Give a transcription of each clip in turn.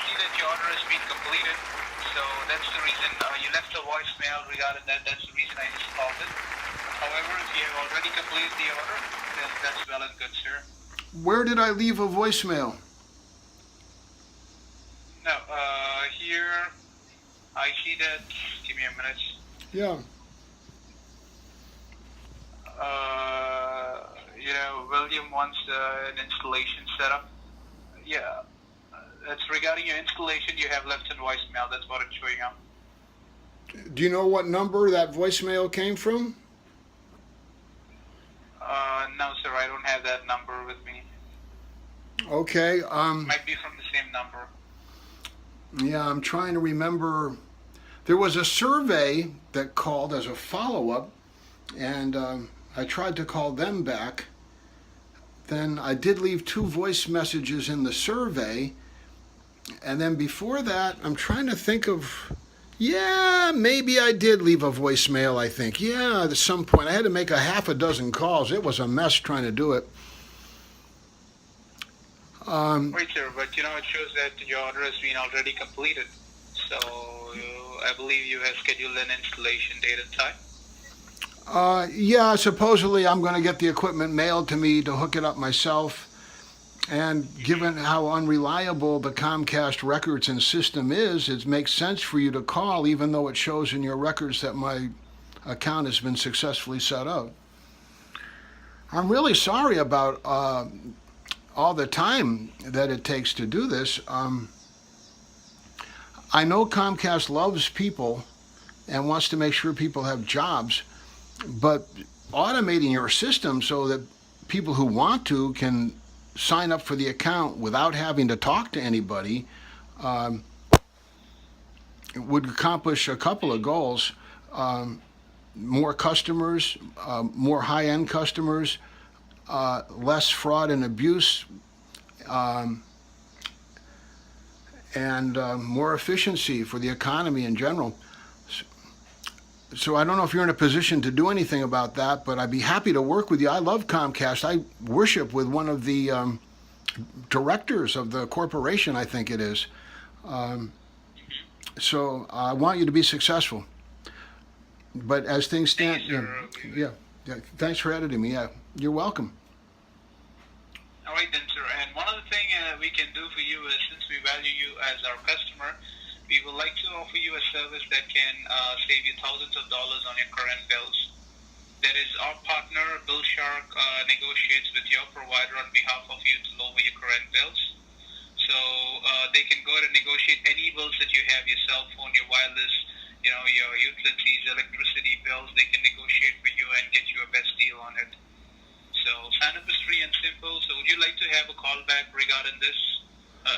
see that your order has been completed. So that's the reason you left a voicemail regarding that. That's the reason I just called it. However, if you have already completed the order, then that's well and good, sir. Where did I leave a voicemail? No, here I see that. Give me a minute. Yeah. William wants an installation setup. Yeah, that's regarding your installation. You have left a voicemail. That's what it's showing up. Do you know what number that voicemail came from? No, sir, I don't have that number with me. Okay. Might be from the same number. Yeah, I'm trying to remember. There was a survey that called as a follow-up, and I tried to call them back. Then I did leave 2 voice messages in the survey, and then before that, I'm trying to think of. Yeah, maybe I did leave a voicemail, I think. Yeah, at some point. I had to make a half a dozen calls. It was a mess trying to do it. Right, sir, but it shows that your order has been already completed. So I believe you have scheduled an installation date and time. Yeah, supposedly I'm going to get the equipment mailed to me to hook it up myself. And given how unreliable the Comcast records and system is, it makes sense for you to call, even though it shows in your records that my account has been successfully set up. I'm really sorry about all the time that it takes to do this. I know Comcast loves people and wants to make sure people have jobs, but automating your system so that people who want to can sign up for the account without having to talk to anybody would accomplish a couple of goals. More customers, more high-end customers, less fraud and abuse, and more efficiency for the economy in general. So I don't know if you're in a position to do anything about that, but I'd be happy to work with you. I love Comcast. I worship with one of the directors of the corporation, I think it is. So I want you to be successful. But as things stand, yeah, thanks for editing me. Yeah, you're welcome. All right then, sir. And one other thing we can do for you is, since we value you as our customer, we would like to offer you a service that can save you thousands of dollars on your current bills. That is, our partner, Bill Shark, negotiates with your provider on behalf of you to lower your current bills. So they can go ahead and negotiate any bills that you have, your cell phone, your wireless, your utilities, electricity bills. They can negotiate for you and get you a best deal on it. So sign up is free and simple. So would you like to have a call back regarding this?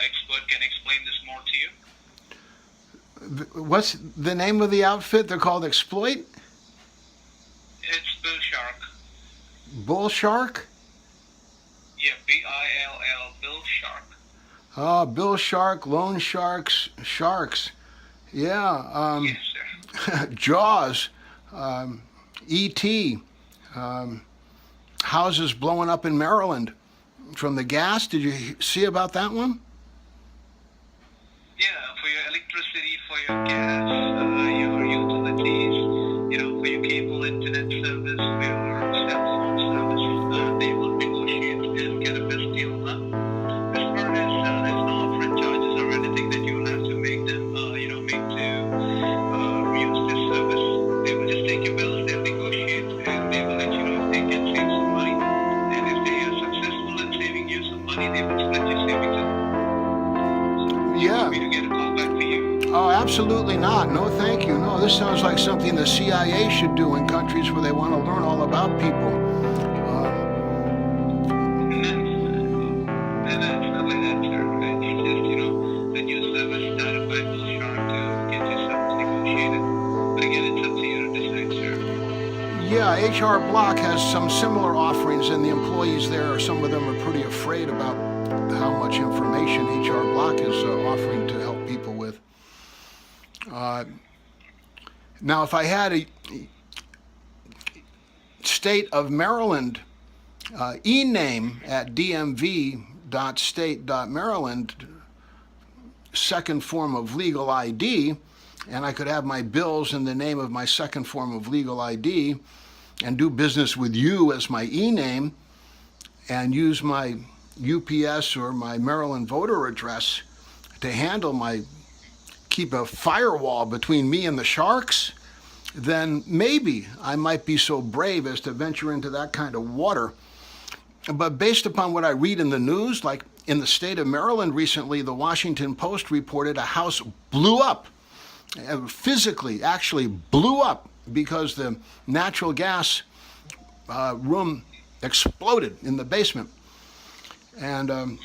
Expert can explain this more to you. What's the name of the outfit? They're called Exploit? It's Bill Shark. Bull Shark? Yeah, Bill, Bill Shark. Oh, Bill Shark, Loan Sharks, Sharks. Yeah. Yes, sir. Jaws, E.T., houses blowing up in Maryland from the gas. Did you see about that one? Yeah, for your electricity, for your gas, your utilities, for your cable internet service, for your cell phone service, they will negotiate and get a best deal. As far as there's no upfront charges or anything that you will have to make them, make to use this service. They will just take your bills, they'll negotiate, and they will let you know if they can save some money. And if they are successful in saving you some money, they will split your savings up. Yeah. To get a call back for you. Oh, absolutely not. No, thank you. No, this sounds like something the CIA should do in countries where they want to learn all about people. And that's not like that, sir. It's just, a new service started by Bill Shark to get yourself negotiated. But again, it's up to you to decide, sir. Yeah, HR Block has some similar offerings, and the employees there, some of them are pretty afraid about how much information HR Block is offering to help people with. Now, if I had a state of Maryland e-name at dmv.state.maryland, second form of legal ID, and I could have my bills in the name of my second form of legal ID and do business with you as my e-name and use my UPS or my Maryland voter address to keep a firewall between me and the sharks, then maybe I might be so brave as to venture into that kind of water. But based upon what I read in the news, like in the state of Maryland recently, the Washington Post reported a house blew up, physically actually blew up because the natural gas room exploded in the basement. And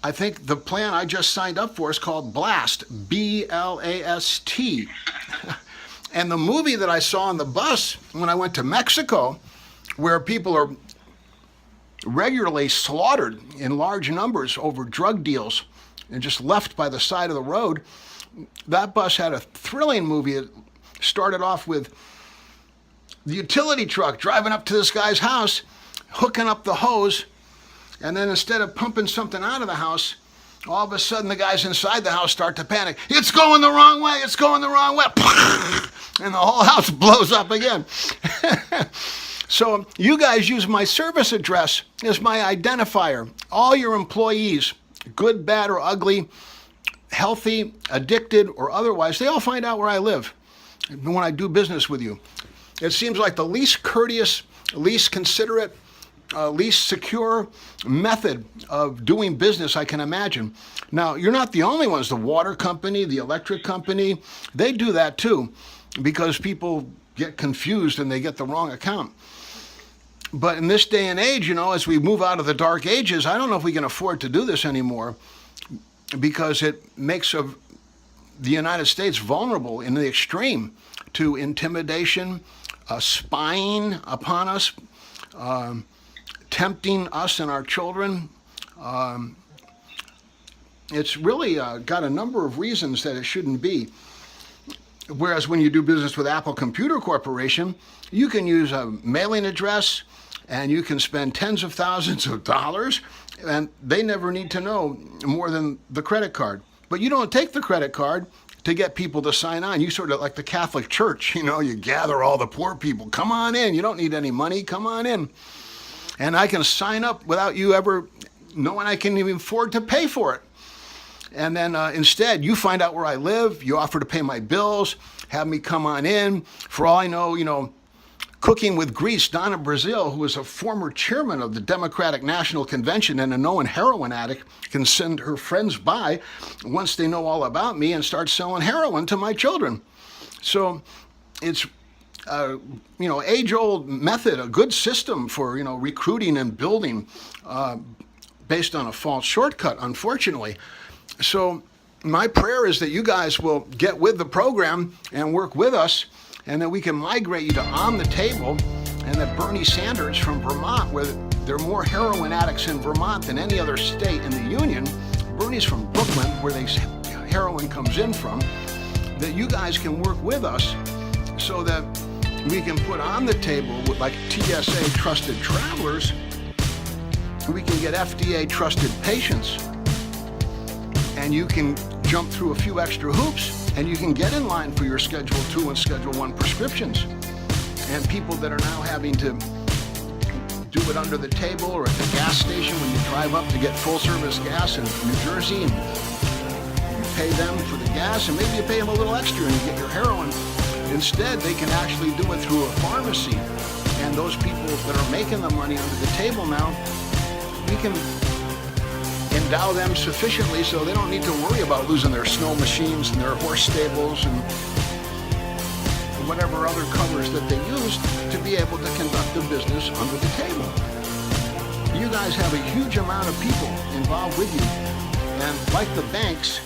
I think the plan I just signed up for is called BLAST, B-L-A-S-T. And the movie that I saw on the bus when I went to Mexico, where people are regularly slaughtered in large numbers over drug deals and just left by the side of the road, that bus had a thrilling movie. It started off with the utility truck driving up to this guy's house, hooking up the hose, and then instead of pumping something out of the house, all of a sudden the guys inside the house start to panic. It's going the wrong way, it's going the wrong way. And the whole house blows up again. So you guys use my service address as my identifier. All your employees, good, bad, or ugly, healthy, addicted, or otherwise, they all find out where I live when I do business with you. It seems like the least courteous, least considerate, least secure method of doing business I can imagine. Now, you're not the only ones. The water company, the electric company, they do that too, because people get confused and they get the wrong account. But in this day and age, as we move out of the dark ages, I don't know if we can afford to do this anymore, because it makes the United States vulnerable in the extreme to intimidation, spying upon us, tempting us and our children. It's really got a number of reasons that it shouldn't be. Whereas when you do business with Apple Computer Corporation, you can use a mailing address and you can spend tens of thousands of dollars, and they never need to know more than the credit card. But you don't take the credit card to get people to sign on. You sort of like the Catholic Church, you gather all the poor people. Come on in. You don't need any money. Come on in. And I can sign up without you ever knowing I can even afford to pay for it. And then instead, you find out where I live. You offer to pay my bills, have me come on in. For all I know, Cooking with Grease, Donna Brazil, who is a former chairman of the Democratic National Convention and a known heroin addict, can send her friends by once they know all about me and start selling heroin to my children. So it's age-old method, a good system for, recruiting and building based on a false shortcut, unfortunately. So my prayer is that you guys will get with the program and work with us, and that we can migrate you to On the Table, and that Bernie Sanders from Vermont, where there are more heroin addicts in Vermont than any other state in the union, Bernie's from Brooklyn, where heroin comes in from, that you guys can work with us so that we can put on the table with like TSA trusted travelers, we can get FDA trusted patients, and you can jump through a few extra hoops and you can get in line for your Schedule 2 and Schedule 1 prescriptions. And people that are now having to do it under the table or at the gas station when you drive up to get full service gas in New Jersey, and you pay them for the gas and maybe you pay them a little extra and you get your heroin. Instead, they can actually do it through a pharmacy. And those people that are making the money under the table now, we can endow them sufficiently so they don't need to worry about losing their snow machines and their horse stables and whatever other covers that they use to be able to conduct their business under the table. You guys have a huge amount of people involved with you. And like the banks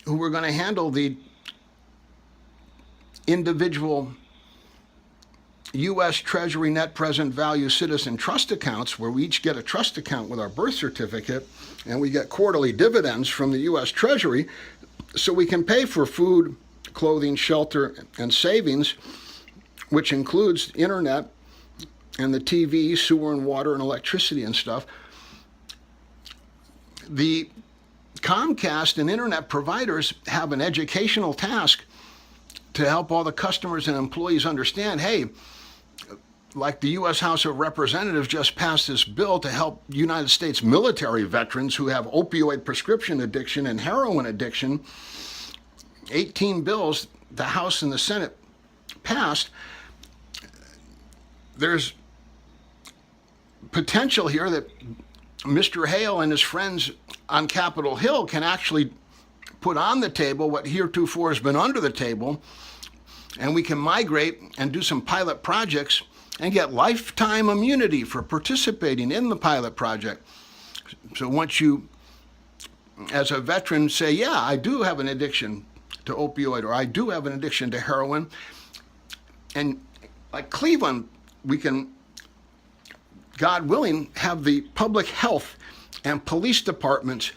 who were going to handle the individual U.S. Treasury net present value citizen trust accounts, where we each get a trust account with our birth certificate, and we get quarterly dividends from the U.S. Treasury, so we can pay for food, clothing, shelter, and savings, which includes internet and the TV, sewer and water and electricity and stuff. The Comcast and internet providers have an educational task to help all the customers and employees understand, hey, like the U.S. House of Representatives just passed this bill to help United States military veterans who have opioid prescription addiction and heroin addiction. 18 bills the House and the Senate passed. There's potential here that Mr. Hale and his friends on Capitol Hill can actually put on the table what heretofore has been under the table, and we can migrate and do some pilot projects and get lifetime immunity for participating in the pilot project. So once you, as a veteran, say, yeah, I do have an addiction to opioid, or I do have an addiction to heroin, and like Cleveland, we can, God willing, have the public health and police departments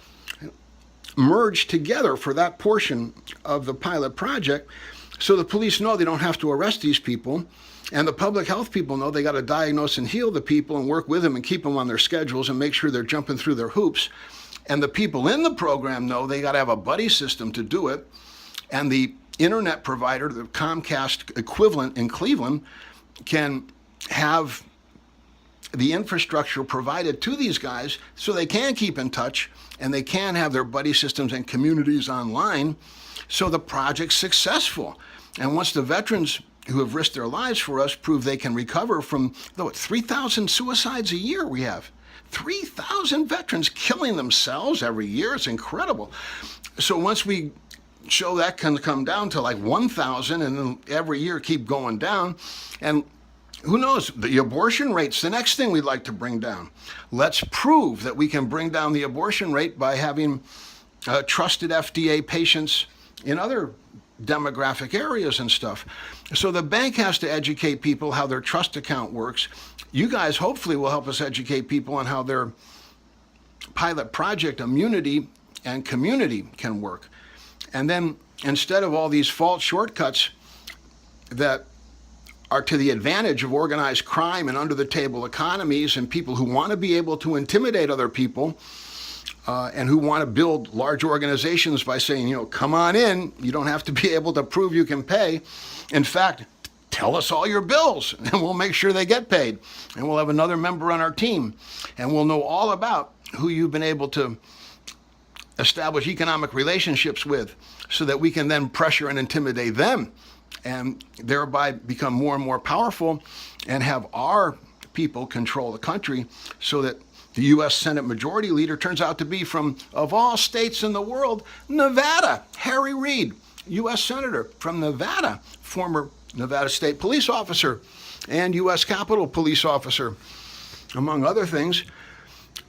merge together for that portion of the pilot project, so the police know they don't have to arrest these people, and the public health people know they got to diagnose and heal the people and work with them and keep them on their schedules and make sure they're jumping through their hoops. And the people in the program know they got to have a buddy system to do it. And the internet provider, the Comcast equivalent in Cleveland, can have the infrastructure provided to these guys so they can keep in touch and they can have their buddy systems and communities online, so the project's successful. And once the veterans who have risked their lives for us prove they can recover from, 3,000 suicides a year we have. 3,000 veterans killing themselves every year. It's incredible. So once we show that can come down to like 1,000 and then every year keep going down, and who knows, the abortion rate's the next thing we'd like to bring down. Let's prove that we can bring down the abortion rate by having trusted FDA patients in other demographic areas and stuff. So the bank has to educate people how their trust account works. You guys hopefully will help us educate people on how their pilot project immunity and community can work. And then instead of all these false shortcuts that are to the advantage of organized crime and under-the-table economies and people who want to be able to intimidate other people and who want to build large organizations by saying, come on in, you don't have to be able to prove you can pay. In fact, tell us all your bills and we'll make sure they get paid. And we'll have another member on our team and we'll know all about who you've been able to establish economic relationships with so that we can then pressure and intimidate them and thereby become more and more powerful and have our people control the country, so that the U.S. Senate Majority Leader turns out to be from, of all states in the world, Nevada. Harry Reid, U.S. Senator from Nevada, former Nevada State Police officer and U.S. Capitol Police officer, among other things.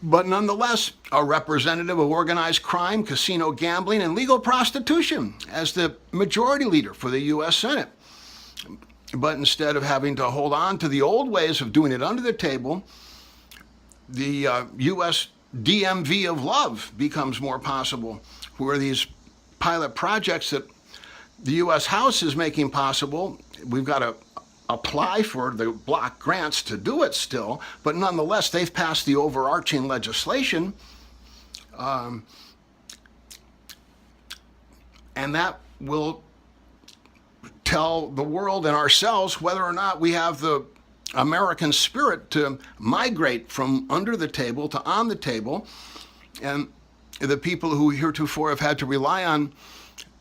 But nonetheless, a representative of organized crime, casino gambling, and legal prostitution as the majority leader for the U.S. Senate. But instead of having to hold on to the old ways of doing it under the table, the U.S. DMV of love becomes more possible, where these pilot projects that the U.S. House is making possible, we've got to apply for the block grants to do it still, but nonetheless, they've passed the overarching legislation, and that will tell the world and ourselves whether or not we have the American spirit to migrate from under the table to on the table. And the people who heretofore have had to rely on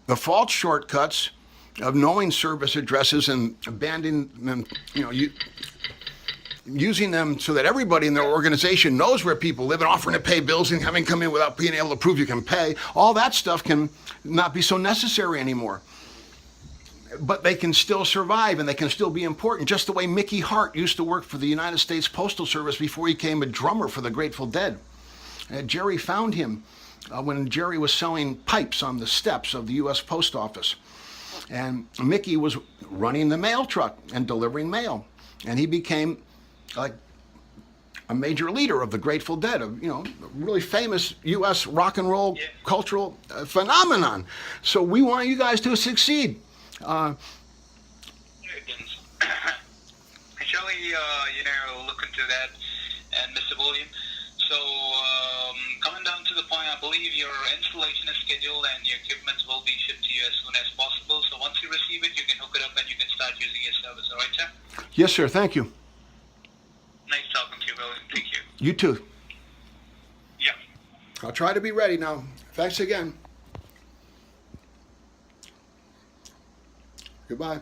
the false shortcuts of knowing service addresses and abandoning them, using them so that everybody in their organization knows where people live and offering to pay bills and having come in without being able to prove you can pay, all that stuff can not be so necessary anymore. But they can still survive and they can still be important, just the way Mickey Hart used to work for the United States Postal Service before he became a drummer for the Grateful Dead. Jerry found him when Jerry was selling pipes on the steps of the U.S. Post Office. And Mickey was running the mail truck and delivering mail. And he became like a major leader of the Grateful Dead, a really famous U.S. rock and roll cultural phenomenon. So we want you guys to succeed. Surely, look into that, and Mr. William. So, coming down to the point of believe your installation is scheduled and your equipment will be shipped to you as soon as possible. So once you receive it, you can hook it up and you can start using your service. All right, sir? Yes, sir. Thank you. Nice talking to you, William. Thank you. You too. Yeah. I'll try to be ready now. Thanks again. Goodbye.